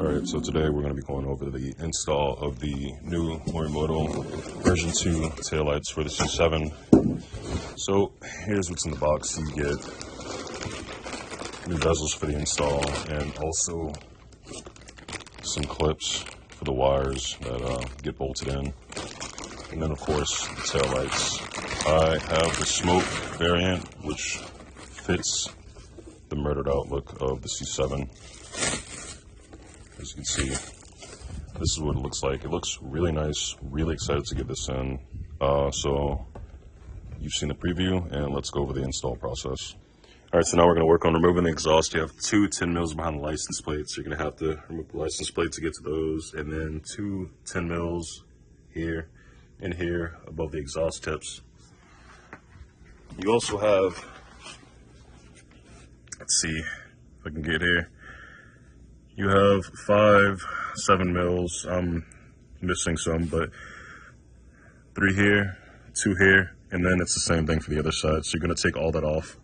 Alright, so today we're going to be going over the install of the new Morimoto version 2 taillights for the C7. So here's what's in the box. You get new bezels for the install and also some clips for the wires that get bolted in. And then of course the taillights. I have the smoke variant, which fits the murdered out look of the C7. As you can see, this is what it looks like. It looks really nice. Really excited to get this in. So you've seen the preview, and let's go over the install process. All right, so now we're going to work on removing the exhaust. You have two 10 mils behind the license plate, so you're going to have to remove the license plate to get to those, and then two 10 mils here and here above the exhaust tips. You also have, let's see if I can get here. You have 5 7 mils. I'm missing some, but 3 here, 2 here, and then it's the same thing for the other side. So you're going to take all that off.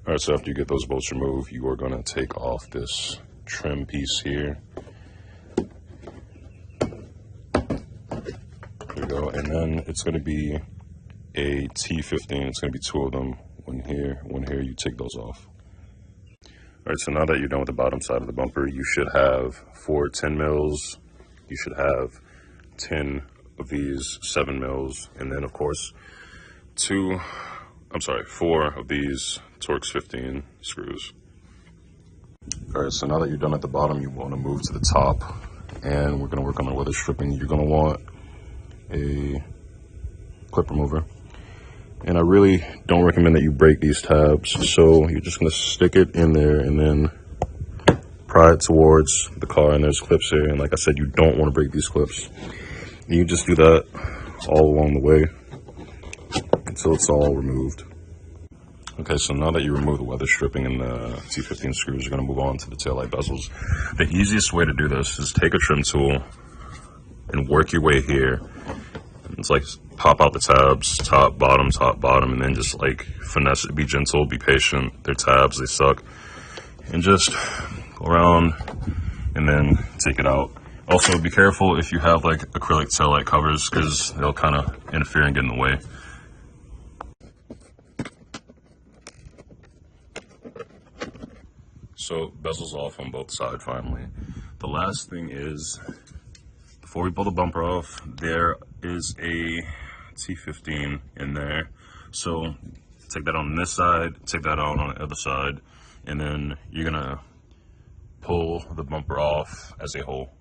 All right, so after you get those bolts removed, you are going to take off this trim piece here. There we go. And then it's going to be a T15. It's going to be 2 of them. One here, you take those off. All right, so now that you're done with the bottom side of the bumper, you should have 4 10 mils. You should have 10 of these 7 mils. And then, of course, 4 of these Torx 15 screws. All right, so now that you're done at the bottom, you want to move to the top. And we're going to work on the weather stripping. You're going to want a clip remover. And I really don't recommend that you break these tabs. So you're just going to stick it in there and then pry it towards the car. And there's clips here. And like I said, you don't want to break these clips. And you just do that all along the way until it's all removed. Okay, so now that you remove the weather stripping and the T15 screws, you're going to move on to the taillight bezels. The easiest way to do this is take a trim tool and work your way here. It's like pop out the tabs, top, bottom, and then just like finesse it. Be gentle, be patient. They're tabs, they suck. And just go around and then take it out. Also, be careful if you have like acrylic taillight covers because they'll kind of interfere and get in the way. So bezels off on both sides finally. The last thing is, before we pull the bumper off, there is a T15 in there. So take that on this side, take that out on the other side, and then you're gonna pull the bumper off as a whole.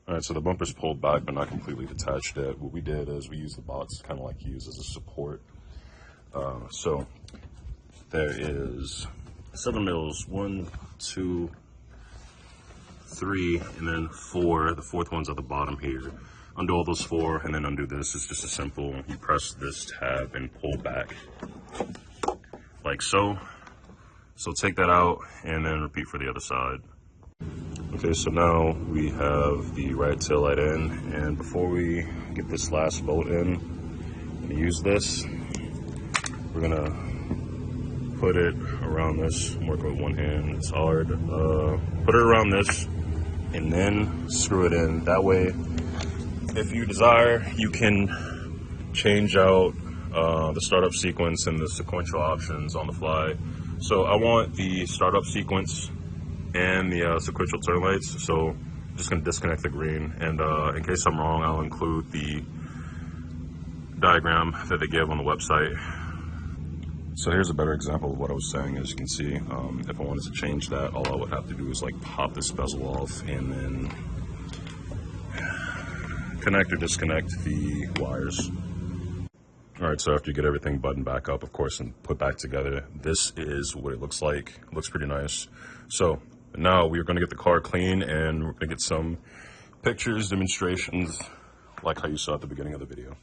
All right, so the bumper's pulled back but not completely detached yet. What we did is we used the box kind of like used as a support. So there is 7 mils, 1, 2, 3, and then 4. The 4th one's at the bottom here. Undo all those 4 and then undo this. It's just a simple, you press this tab and pull back like so. So take that out and then repeat for the other side. Okay, so now we have the right taillight in, and before we get this last bolt in and use this, we're gonna put it around this. I'm working with one hand, it's hard. Put it around this and then screw it in. That way, if you desire, you can change out the startup sequence and the sequential options on the fly. So I want the startup sequence and the sequential turn lights. So I'm just gonna disconnect the green, and in case I'm wrong, I'll include the diagram that they give on the website. So here's a better example of what I was saying. As you can see, if I wanted to change that, all I would have to do is like pop this bezel off and then connect or disconnect the wires. All right, so after you get everything buttoned back up, of course, and put back together, this is what it looks like. It looks pretty nice. So now we're gonna get the car clean and we're gonna get some pictures, demonstrations, like how you saw at the beginning of the video.